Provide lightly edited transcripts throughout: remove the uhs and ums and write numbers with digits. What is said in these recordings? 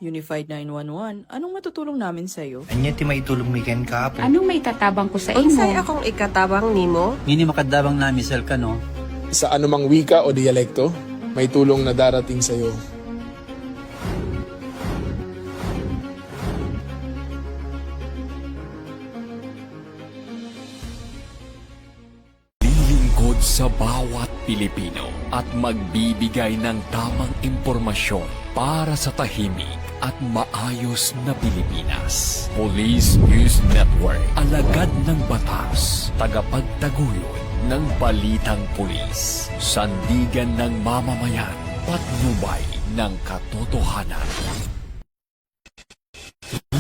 Unified 911, anong matutulong namin sa'yo? Anya ti maitulong mi ken kapo. Anong may tatabang ko sa Unsay imo? akong ikatabang nimo? Ngini makadabang namisal ka no? Sa anumang wika o dialekto, may tulong na darating sa iyo. Lilingkod sa bawat Pilipino at magbibigay ng tamang impormasyon para sa tahimik at maayos na Pilipinas. Police News Network, alagad ng batas, tagapagtaguyod ng balitang pulis, sandigan ng mamamayan, patnubay ng katotohanan.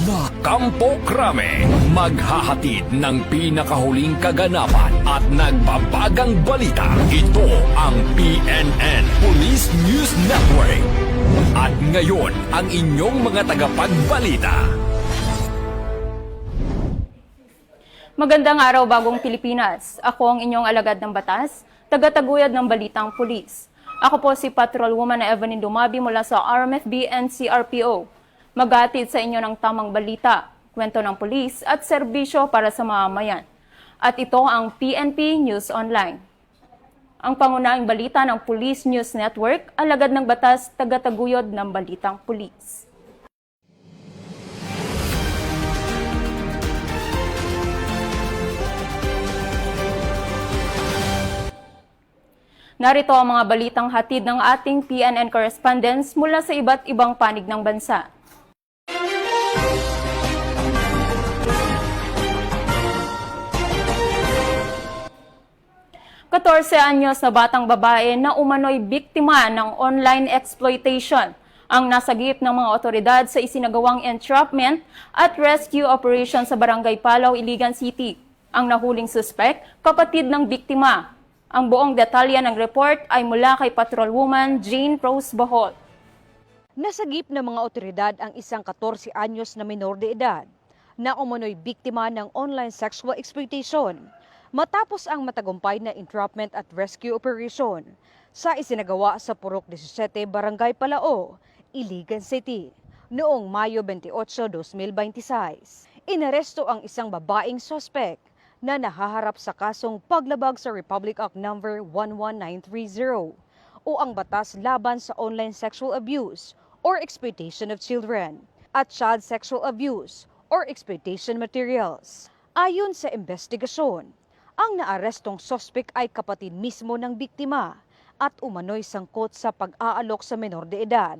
Na Kampo Krame, maghahatid ng pinakahuling kaganapan at nagbabagang balita. Ito ang PNN Police News Network. At ngayon, ang inyong mga tagapagbalita. Magandang araw, Bagong Pilipinas. Ako ang inyong alagad ng batas, tagataguyod ng balitang pulis. Ako po si Patrolwoman Evelyn Dumabi mula sa RMFB and CRPO. Maghatid sa inyo ng tamang balita, kwento ng pulis at serbisyo para sa mamamayan. At ito ang PNP News Online. Ang pangunahing balita ng Police News Network, alagad ng batas, tagataguyod ng balitang pulis. Narito ang mga balitang hatid ng ating PNN correspondents mula sa iba't ibang panig ng bansa. 14 anyos na batang babae na umano'y biktima ng online exploitation ang nasagip ng mga otoridad sa isinagawang entrapment at rescue operation sa Barangay Palaw, Iligan City. Ang nahuling suspect, kapatid ng biktima. Ang buong detalye ng report ay mula kay Patrolwoman Jane Rose Bohol. Nasagip ng mga otoridad ang isang 14 anyos na minor de edad na umano'y biktima ng online sexual exploitation matapos ang matagumpay na entrapment at rescue operation sa isinagawa sa Purok 17, Barangay Palao, Iligan City, noong Mayo 28, 2026. Inaresto ang isang babaeng suspect na nahaharap sa kasong paglabag sa Republic Act No. 11930 o ang Batas Laban sa Online Sexual Abuse or Exploitation of Children at Child Sexual Abuse or Exploitation Materials. Ayon sa investigasyon, ang naarestong suspect ay kapatid mismo ng biktima at umano'y sangkot sa pag-aalok sa menor de edad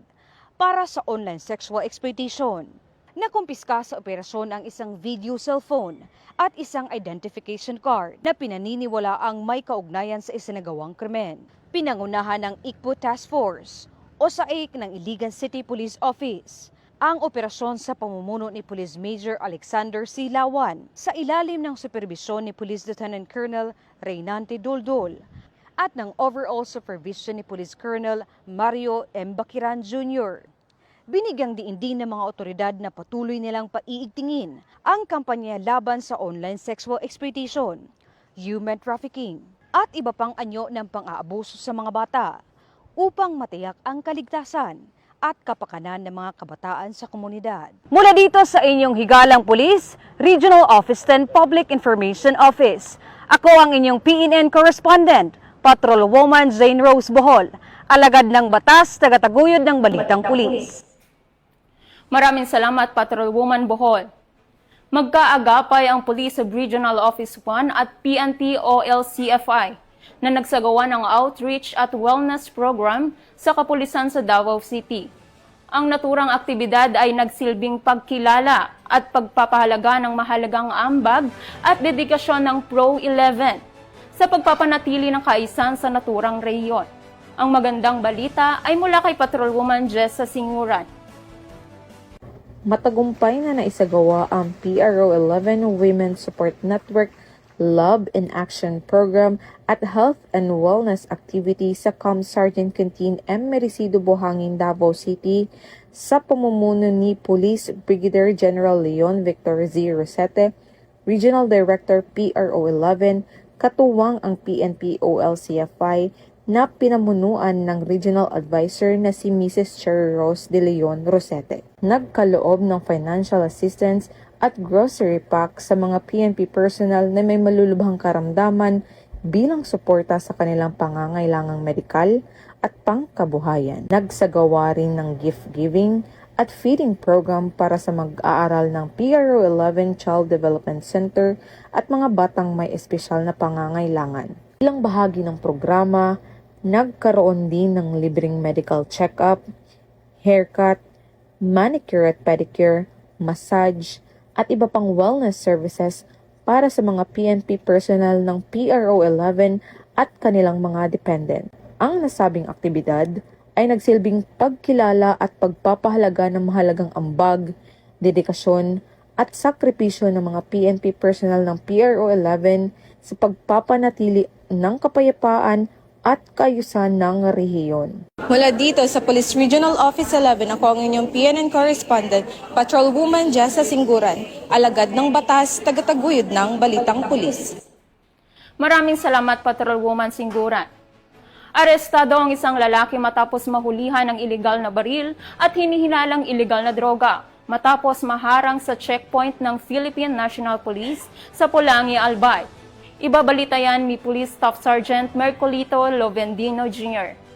para sa online sexual exploitation. Nakumpiska sa operasyon ang isang video cellphone at isang identification card na pinaniniwala ang may kaugnayan sa isinagawang krimen. Pinangunahan ng ICPO Task Force o SAIC ng Iligan City Police Office ang operasyon sa pamumuno ni Police Major Alexander C. Lawan sa ilalim ng superbisyon ni Police Lieutenant Colonel Reynante Doldol at ng overall supervision ni Police Colonel Mario M. Bakiran Jr. Binigyang diin ng mga otoridad na patuloy nilang paiigtingin ang kampanya laban sa online sexual exploitation, human trafficking at iba pang anyo ng pang-aabuso sa mga bata upang matiyak ang kaligtasan at kapakanan ng mga kabataan sa komunidad. Mula dito sa inyong higalang pulis, Regional Office 10 Public Information Office. Ako ang inyong PNN correspondent, Patrolwoman Jane Rose Bohol, alagad ng batas, tagataguyod ng balitang pulis. Maraming salamat, Patrolwoman Bohol. Magkaagapay ang Police of Regional Office 1 at PNP OLCFI na nagsagawa ng outreach at wellness program sa kapulisan sa Davao City. Ang naturang aktibidad ay nagsilbing pagkilala at pagpapahalaga ng mahalagang ambag at dedikasyon ng Pro 11 sa pagpapanatili ng kaayusan sa naturang rehiyon. Ang magandang balita ay mula kay Patrolwoman Jessa Singuran. Matagumpay na naisagawa ang PRO 11 Women's Support Network Love in Action Program at Health and Wellness Activity sa Com Sergeant Canteen M. Mericido, Buhangin, Davao City sa pamumuno ni Police Brigadier General Leon Victor Z. Rosete, Regional Director PRO 11, katuwang ang PNP OLCFI na pinamunuan ng Regional Advisor na si Mrs. Cherry Rose de Leon Rosete. Nagkaloob ng financial assistance at grocery pack sa mga PNP personnel na may malulubhang karamdaman bilang suporta sa kanilang pangangailangang medikal at pangkabuhayan. Nagsagawa rin ng gift giving at feeding program para sa mag-aaral ng PRO 11 Child Development Center at mga batang may espesyal na pangangailangan. Bilang bahagi ng programa, nagkaroon din ng libreng medical check-up, haircut, manicure at pedicure, massage, at iba pang wellness services para sa mga PNP personnel ng PRO 11 at kanilang mga dependent. Ang nasabing aktibidad ay nagsilbing pagkilala at pagpapahalaga ng mahalagang ambag, dedikasyon at sakripisyo ng mga PNP personnel ng PRO 11 sa pagpapanatili ng kapayapaan at kaayusan ng rehiyon. Mula dito sa Police Regional Office 11, ako ang inyong PNN correspondent, Patrolwoman Jessa Singguran, alagad ng batas, tagataguyod ng Balitang Pulis. Maraming salamat, Patrolwoman Singguran. Arestado ang isang lalaki matapos mahulihan ng iligal na baril at hinihinalang iligal na droga matapos maharang sa checkpoint ng Philippine National Police sa Pulangi, Albay. Ibabalita yan ni Police Staff Sergeant Mercolito Lovendino Jr.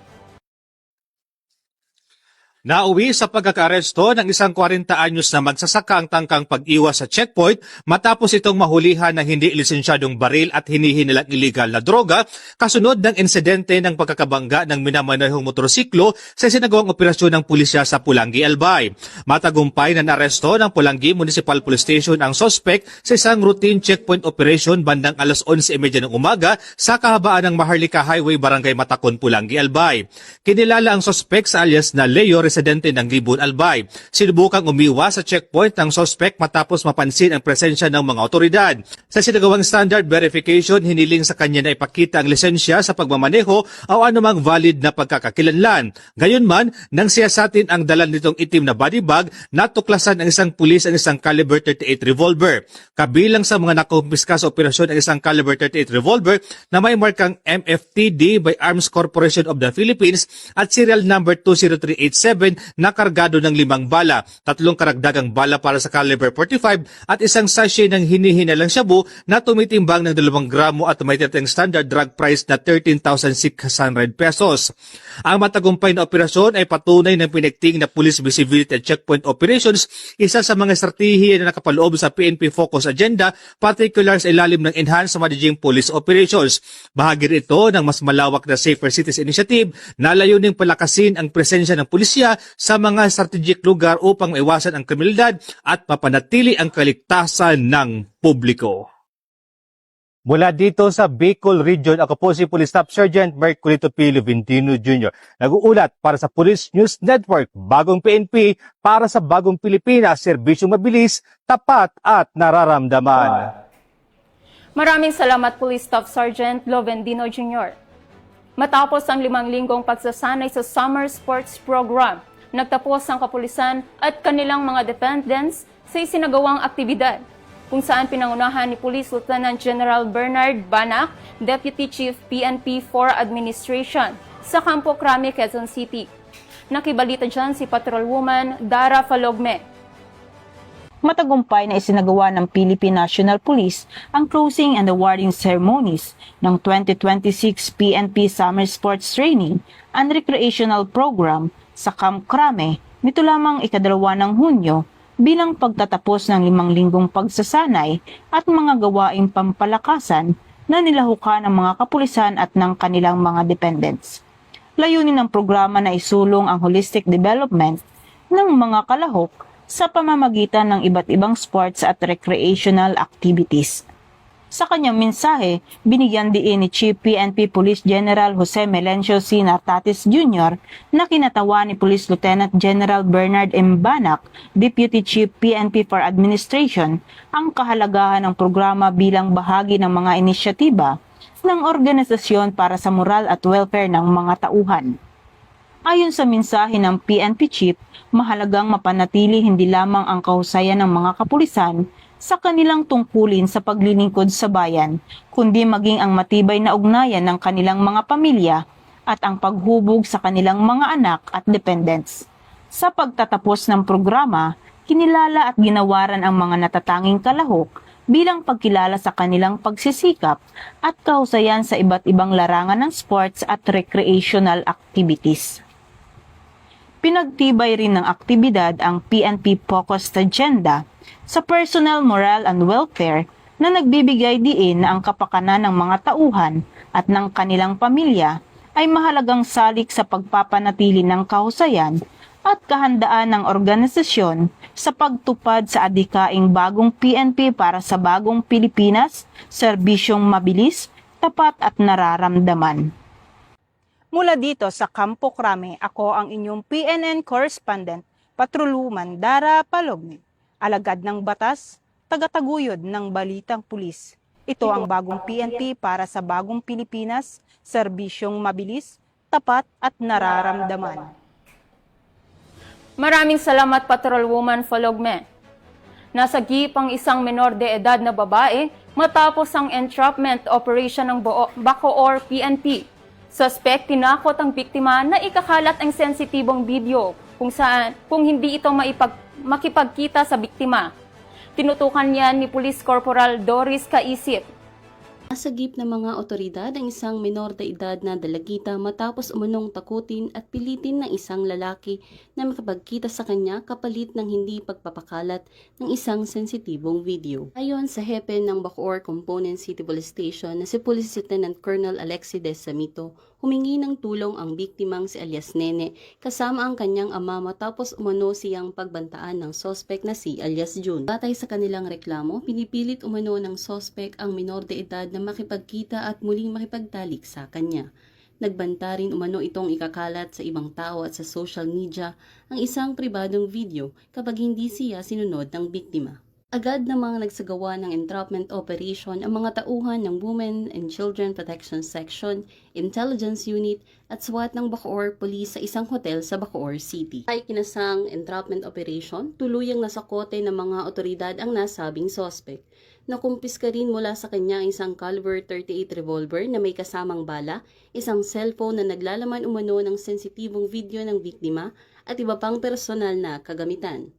Nauwi sa pagkakaaresto ng isang 40 anyos na magsasaka ang tangkang pag-iwas sa checkpoint matapos itong mahulihan na hindi lisensyadong baril at hinihinilang iligal na droga kasunod ng insidente ng pagkakabangga ng minamanehong motorsiklo sa isinagawang operasyon ng pulisya sa Pulangi, Albay. Matagumpay na naaresto ng Pulangi Municipal Police Station ang suspect sa isang routine checkpoint operation bandang alas 11:30 ng umaga sa kahabaan ng Maharlika Highway, Barangay Matakon, Pulangi, Albay. Kinilala ang suspect sa alias na Leo, residente ng Libon, Albay. Sinubukang umiwas sa checkpoint ng suspect matapos mapansin ang presensya ng mga otoridad. Sa sinagawang standard verification, hiniling sa kanya na ipakita ang lisensya sa pagmamaneho o anumang valid na pagkakakilanlan. Gayunman, nang siyasatin ang dala nitong itim na body bag, natuklasan ng isang pulis ang isang caliber 38 revolver. Kabilang sa mga nakumpiska sa operasyon ang isang caliber 38 revolver na may markang MFTD by Arms Corporation of the Philippines at serial number 20387 na kargado ng 5 bala, 3 karagdagang bala para sa caliber 45 at isang sachet ng hinihinalang shabu na tumitimbang ng 2 gramo at may tiyatang standard drug price na 13,600 pesos. Ang matagumpay na operasyon ay patunay ng pinigting na police visibility at checkpoint operations, isa sa mga estratehiya na nakapaloob sa PNP Focus Agenda, particular sa ilalim ng Enhanced Managing Police Operations. Bahagi rin ito ng mas malawak na Safer Cities Initiative na layuning palakasin ang presensya ng pulisya sa mga strategic lugar upang maiwasan ang kriminalidad at mapanatili ang kaligtasan ng publiko. Mula dito sa Bicol Region, ako po si Police Staff Sergeant Mercolito P. Lovendino Jr. Nag-uulat para sa Police News Network, bagong PNP para sa bagong Pilipinas, serbisyong mabilis, tapat at nararamdaman. Maraming salamat, Police Staff Sergeant Lovendino Jr. Matapos ang 5 linggong pagsasanay sa Summer Sports Program, nagtapos ang kapulisan at kanilang mga dependents sa isinagawang aktibidad, kung saan pinangunahan ni Police Lieutenant General Bernard Banac, Deputy Chief PNP 4 Administration, sa Campo Crame, Quezon City. Nakibalita dyan si Patrolwoman Dara Falogme. Matagumpay na isinagawa ng Philippine National Police ang closing and awarding ceremonies ng 2026 PNP Summer Sports Training and Recreational Program sa Camp Crame nito lamang ika-2 ng Hunyo bilang pagtatapos ng 5 linggong pagsasanay at mga gawaing pampalakasan na nilahukan ng mga kapulisan at ng kanilang mga dependents. Layunin ng programa na isulong ang holistic development ng mga kalahok sa pamamagitan ng iba't ibang sports at recreational activities. Sa kanyang mensahe, binigyan diin ni Chief PNP Police General Jose Melencio C. Nartatis Jr. na kinatawa ni Police Lieutenant General Bernard M. Banac, Deputy Chief PNP for Administration, ang kahalagahan ng programa bilang bahagi ng mga inisyatiba ng organisasyon para sa moral at welfare ng mga tauhan. Ayon sa mensahe ng PNP Chief, mahalagang mapanatili hindi lamang ang kahusayan ng mga kapulisan sa kanilang tungkulin sa paglilingkod sa bayan, kundi maging ang matibay na ugnayan ng kanilang mga pamilya at ang paghubog sa kanilang mga anak at dependents. Sa pagtatapos ng programa, kinilala at ginawaran ang mga natatanging kalahok bilang pagkilala sa kanilang pagsisikap at kahusayan sa iba't ibang larangan ng sports at recreational activities. Pinagtibay rin ng aktibidad ang PNP Focused Agenda sa personal morale and welfare na nagbibigay diin na ang kapakanan ng mga tauhan at ng kanilang pamilya ay mahalagang salik sa pagpapanatili ng kahusayan at kahandaan ng organisasyon sa pagtupad sa adhikaing bagong PNP para sa bagong Pilipinas, serbisyong mabilis, tapat at nararamdaman. Mula dito sa Campo Crame, ako ang inyong PNN correspondent, Patroluman Dara Palogni, alagad ng batas, tagataguyod ng balitang pulis. Ito ang bagong PNP para sa bagong Pilipinas, serbisyong mabilis, tapat at nararamdaman. Maraming salamat, Patrolwoman Falogme. Nasagip ang isang menor de edad na babae matapos ang entrapment operation ng Bacoor PNP. Suspect tinakot ang biktima na ikakalat ang sensitibong video kung hindi ito makipagkita sa biktima. Tinutukan niya ni Police Corporal Doris Kaisip. Nasagip ng mga otoridad ang isang menor de edad na dalagita matapos umunong takutin at pilitin ng isang lalaki na makapagkita sa kanya kapalit ng hindi pagpapakalat ng isang sensitibong video. Ayon sa hepe ng Bacoor Component City Police Station na si Police Lieutenant Colonel Alexides Samito, humingi ng tulong ang biktimang si alias Nene kasama ang kanyang ama matapos umano siyang pagbantaan ng sospek na si alias June. Batay sa kanilang reklamo, pinipilit umano ng sospek ang menor de edad na makipagkita at muling makipagtalik sa kanya. Nagbanta rin umano itong ikakalat sa ibang tao at sa social media ang isang pribadong video kapag hindi siya sinunod ng biktima. Agad namang nagsagawa ng entrapment operation ang mga tauhan ng Women and Children Protection Section, Intelligence Unit at SWAT ng Bacoor Police sa isang hotel sa Bacoor City. Ay kinasang entrapment operation, tuluyang nasakote ng mga otoridad ang nasabing sospek. Nakumpiska rin mula sa kanya isang caliber .38 revolver na may kasamang bala, isang cellphone na naglalaman umano ng sensitibong video ng biktima at iba pang personal na kagamitan.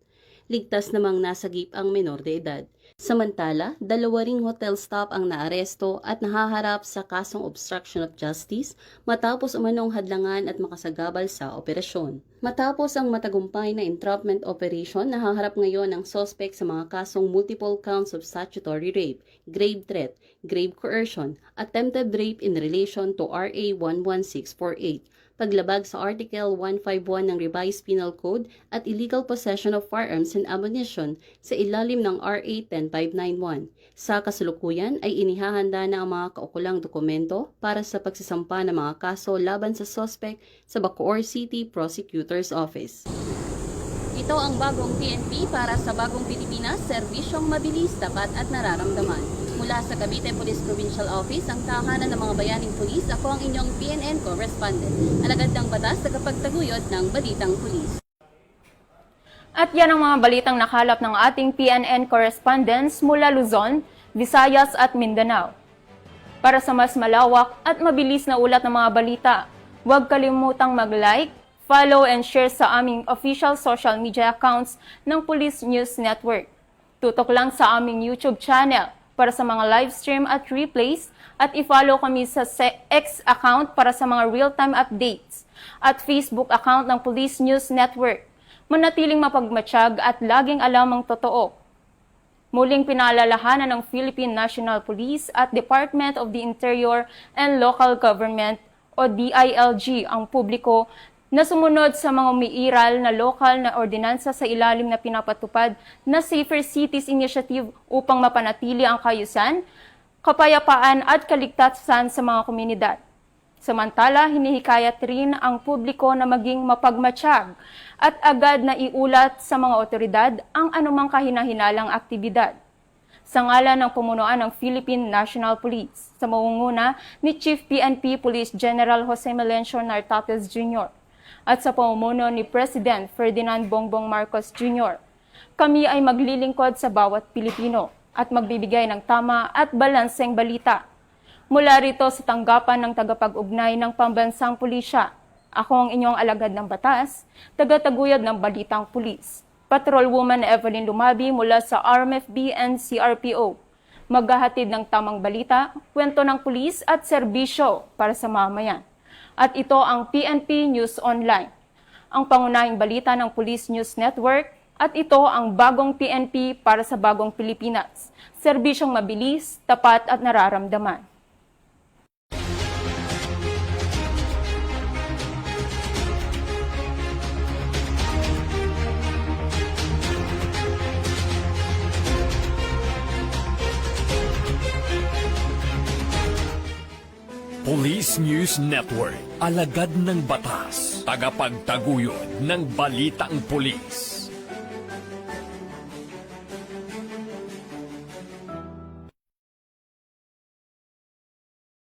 Ligtas namang nasagip ang menor de edad. Samantala, 2 ring hotel staff ang naaresto at nahaharap sa kasong obstruction of justice matapos umanong hadlangan at makasagabal sa operasyon. Matapos ang matagumpay na entrapment operation, nahaharap ngayon ang suspect sa mga kasong multiple counts of statutory rape, grave threat, grave coercion, attempted rape in relation to RA 11648. Paglabag sa Article 151 ng Revised Penal Code at illegal possession of firearms and ammunition sa ilalim ng RA 10591. Sa kasalukuyan ay inihahanda na ang mga kaukulang dokumento para sa pagsasampa ng mga kaso laban sa suspect sa Bacoor City Prosecutor's Office. Ito ang bagong PNP para sa bagong Pilipinas, serbisyong mabilis, tapat at nararamdaman. Mula sa Cavite Police Provincial Office, ang tahanan ng mga bayaning pulis, ako ang inyong PNN correspondent. Alagad ng batas sa kapagtaguyod ng balitang pulis. At yan ang mga balitang nakalap ng ating PNN correspondents mula Luzon, Visayas at Mindanao. Para sa mas malawak at mabilis na ulat ng mga balita, huwag kalimutang mag-like, follow and share sa aming official social media accounts ng Police News Network. Tutok lang sa aming YouTube channel para sa mga live stream at replays at i-follow kami sa X account para sa mga real-time updates at Facebook account ng Police News Network. Manatiling mapagmatsyag at laging alam ang totoo. Muling pinaalalahanan ng Philippine National Police at Department of the Interior and Local Government o DILG ang publiko na sumunod sa mga umiiral na lokal na ordinansa sa ilalim na pinapatupad na Safer Cities Initiative upang mapanatili ang kaayusan, kapayapaan at kaligtasan sa mga komunidad. Samantala, hinihikayat rin ang publiko na maging mapagmatsyag at agad na iulat sa mga otoridad ang anumang kahinahinalang aktibidad. Sa ngalan ng pamunuan ng Philippine National Police, sa mangunguna ni Chief PNP Police General Jose Melencio Nartates Jr. at sa pamumuno ni President Ferdinand Bongbong Marcos Jr., kami ay maglilingkod sa bawat Pilipino at magbibigay ng tama at balanseng balita. Mula rito sa tanggapan ng tagapag-ugnay ng Pambansang Pulisya, ako ang inyong alagad ng batas, taga-taguyod ng Balitang Pulis, Patrolwoman Evelyn Lumabi mula sa RMFB and CRPO. Maghahatid ng tamang balita, kwento ng pulis at serbisyo para sa mamayan. At ito ang PNP News Online, ang pangunahing balita ng Police News Network, at ito ang bagong PNP para sa bagong Pilipinas. Serbisyong mabilis, tapat at nararamdaman. Police News Network, alagad ng batas, tagapagtaguyod ng balitang pulis.